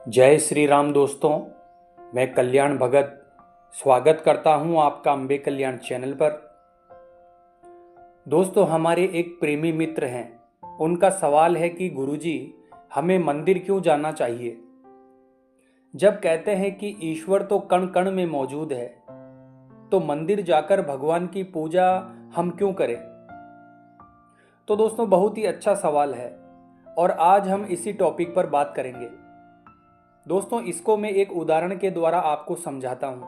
जय श्री राम दोस्तों। मैं कल्याण भगत स्वागत करता हूं आपका अम्बे कल्याण चैनल पर। दोस्तों, हमारे एक प्रेमी मित्र हैं। उनका सवाल है कि गुरुजी, हमें मंदिर क्यों जाना चाहिए? जब कहते हैं कि ईश्वर तो कण कण में मौजूद है, तो मंदिर जाकर भगवान की पूजा हम क्यों करें? तो दोस्तों, बहुत ही अच्छा सवाल है और आज हम इसी टॉपिक पर बात करेंगे। दोस्तों, इसको मैं एक उदाहरण के द्वारा आपको समझाता हूं।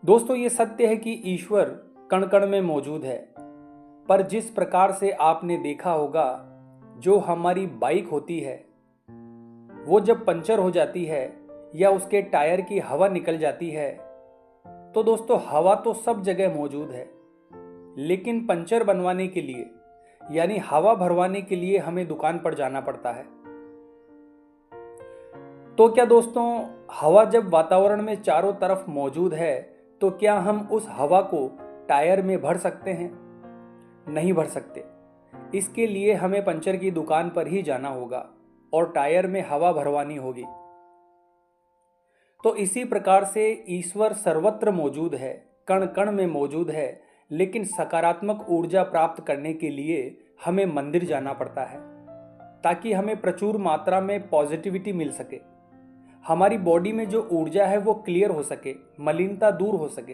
दोस्तों, ये सत्य है कि ईश्वर कण कण में मौजूद है, पर जिस प्रकार से आपने देखा होगा, जो हमारी बाइक होती है वो जब पंचर हो जाती है या उसके टायर की हवा निकल जाती है, तो दोस्तों हवा तो सब जगह मौजूद है, लेकिन पंचर बनवाने के लिए यानी हवा भरवाने के लिए हमें दुकान पर जाना पड़ता है। तो क्या दोस्तों, हवा जब वातावरण में चारों तरफ मौजूद है, तो क्या हम उस हवा को टायर में भर सकते हैं? नहीं भर सकते। इसके लिए हमें पंचर की दुकान पर ही जाना होगा और टायर में हवा भरवानी होगी। तो इसी प्रकार से ईश्वर सर्वत्र मौजूद है, कण कण में मौजूद है, लेकिन सकारात्मक ऊर्जा प्राप्त करने के लिए हमें मंदिर जाना पड़ता है, ताकि हमें प्रचुर मात्रा में पॉजिटिविटी मिल सके। हमारी बॉडी में जो ऊर्जा है वो क्लियर हो सके, मलिनता दूर हो सके।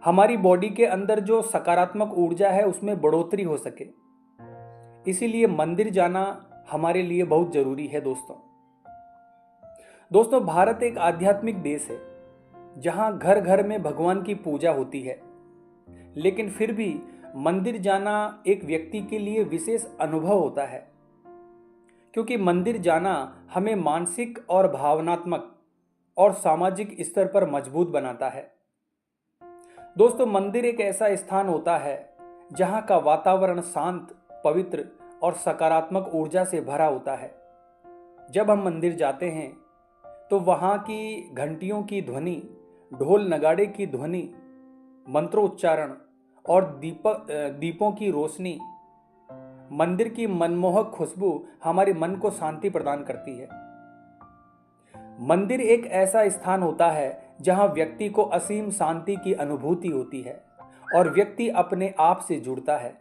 हमारी बॉडी के अंदर जो सकारात्मक ऊर्जा है उसमें बढ़ोतरी हो सके। इसीलिए मंदिर जाना हमारे लिए बहुत जरूरी है। दोस्तों, भारत एक आध्यात्मिक देश है, जहां घर घर में भगवान की पूजा होती है, लेकिन फिर भी मंदिर जाना एक व्यक्ति के लिए विशेष अनुभव होता है, क्योंकि मंदिर जाना हमें मानसिक और भावनात्मक और सामाजिक स्तर पर मजबूत बनाता है। दोस्तों, मंदिर एक ऐसा स्थान होता है जहां का वातावरण शांत, पवित्र और सकारात्मक ऊर्जा से भरा होता है। जब हम मंदिर जाते हैं तो वहां की घंटियों की ध्वनि, ढोल नगाड़े की ध्वनि, मंत्रोच्चारण और दीपों की रोशनी, मंदिर की मनमोहक खुशबू हमारे मन को शांति प्रदान करती है। मंदिर एक ऐसा स्थान होता है जहां व्यक्ति को असीम शांति की अनुभूति होती है और व्यक्ति अपने आप से जुड़ता है,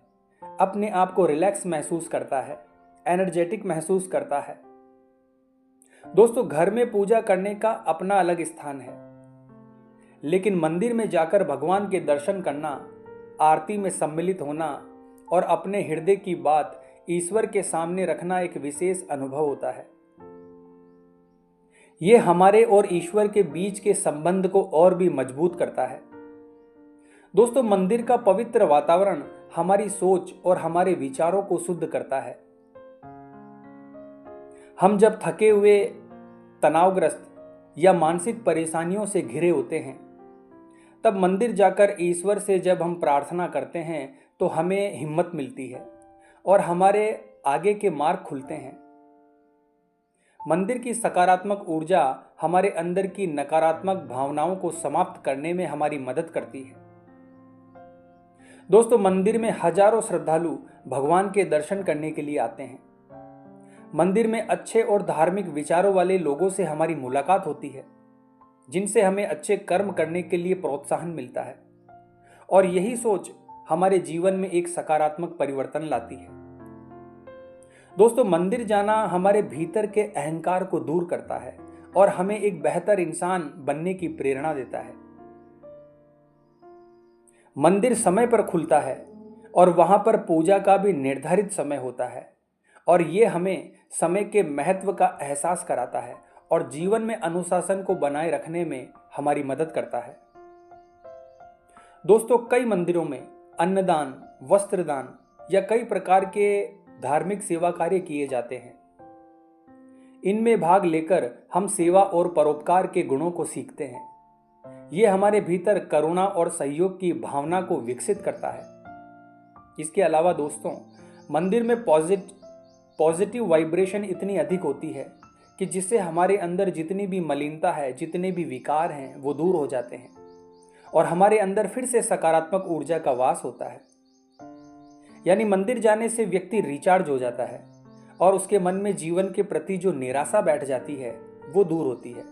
अपने आप को रिलैक्स महसूस करता है, एनर्जेटिक महसूस करता है। दोस्तों, घर में पूजा करने का अपना अलग स्थान है, लेकिन मंदिर में जाकर भगवान के दर्शन करना, आरती में सम्मिलित होना और अपने हृदय की बात ईश्वर के सामने रखना एक विशेष अनुभव होता है। यह हमारे और ईश्वर के बीच के संबंध को और भी मजबूत करता है। दोस्तों, मंदिर का पवित्र वातावरण हमारी सोच और हमारे विचारों को शुद्ध करता है। हम जब थके हुए, तनावग्रस्त या मानसिक परेशानियों से घिरे होते हैं, तब मंदिर जाकर ईश्वर से जब हम प्रार्थना करते हैं तो हमें हिम्मत मिलती है और हमारे आगे के मार्ग खुलते हैं। मंदिर की सकारात्मक ऊर्जा हमारे अंदर की नकारात्मक भावनाओं को समाप्त करने में हमारी मदद करती है। दोस्तों, मंदिर में हजारों श्रद्धालु भगवान के दर्शन करने के लिए आते हैं। मंदिर में अच्छे और धार्मिक विचारों वाले लोगों से हमारी मुलाकात होती है, जिनसे हमें अच्छे कर्म करने के लिए प्रोत्साहन मिलता है, और यही सोच हमारे जीवन में एक सकारात्मक परिवर्तन लाती है। दोस्तों, मंदिर जाना हमारे भीतर के अहंकार को दूर करता है और हमें एक बेहतर इंसान बनने की प्रेरणा देता है। मंदिर समय पर खुलता है और वहां पर पूजा का भी निर्धारित समय होता है, और ये हमें समय के महत्व का एहसास कराता है और जीवन में अनुशासन को बनाए रखने में हमारी मदद करता है। दोस्तों, कई मंदिरों में अन्नदान, वस्त्रदान या कई प्रकार के धार्मिक सेवा कार्य किए जाते हैं। इनमें भाग लेकर हम सेवा और परोपकार के गुणों को सीखते हैं। ये हमारे भीतर करुणा और सहयोग की भावना को विकसित करता है। इसके अलावा दोस्तों, मंदिर में पॉजिटिव वाइब्रेशन इतनी अधिक होती है कि जिससे हमारे अंदर जितनी भी मलिनता है, जितने भी विकार हैं, वो दूर हो जाते हैं और हमारे अंदर फिर से सकारात्मक ऊर्जा का वास होता है। यानी मंदिर जाने से व्यक्ति रिचार्ज हो जाता है और उसके मन में जीवन के प्रति जो निराशा बैठ जाती है वो दूर होती है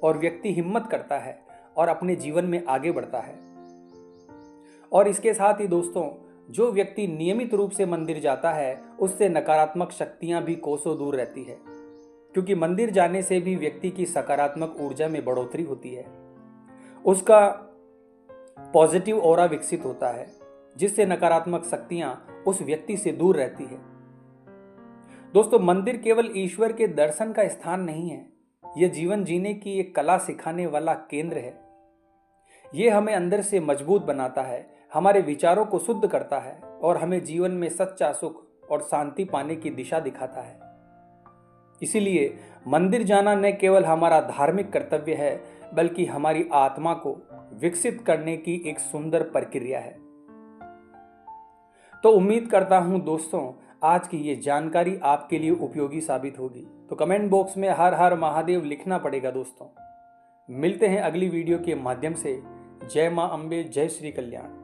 और व्यक्ति हिम्मत करता है और अपने जीवन में आगे बढ़ता है। और इसके साथ ही दोस्तों, जो व्यक्ति नियमित रूप से मंदिर जाता है उससे नकारात्मक शक्तियां भी कोसों दूर रहती है, क्योंकि मंदिर जाने से भी व्यक्ति की सकारात्मक ऊर्जा में बढ़ोतरी होती है। उसका पॉजिटिव ऑरा विकसित होता है, जिससे नकारात्मक शक्तियां उस व्यक्ति से दूर रहती है। दोस्तों, मंदिर केवल ईश्वर के दर्शन का स्थान नहीं है, यह जीवन जीने की एक कला सिखाने वाला केंद्र है। यह हमें अंदर से मजबूत बनाता है, हमारे विचारों को शुद्ध करता है और हमें जीवन में सच्चा सुख और शांति पाने की दिशा दिखाता है। इसीलिए मंदिर जाना न केवल हमारा धार्मिक कर्तव्य है, बल्कि हमारी आत्मा को विकसित करने की एक सुंदर प्रक्रिया है। तो उम्मीद करता हूं दोस्तों, आज की ये जानकारी आपके लिए उपयोगी साबित होगी। तो कमेंट बॉक्स में हर हर महादेव लिखना पड़ेगा दोस्तों। मिलते हैं अगली वीडियो के माध्यम से। जय मां अम्बे, जय श्री कल्याण।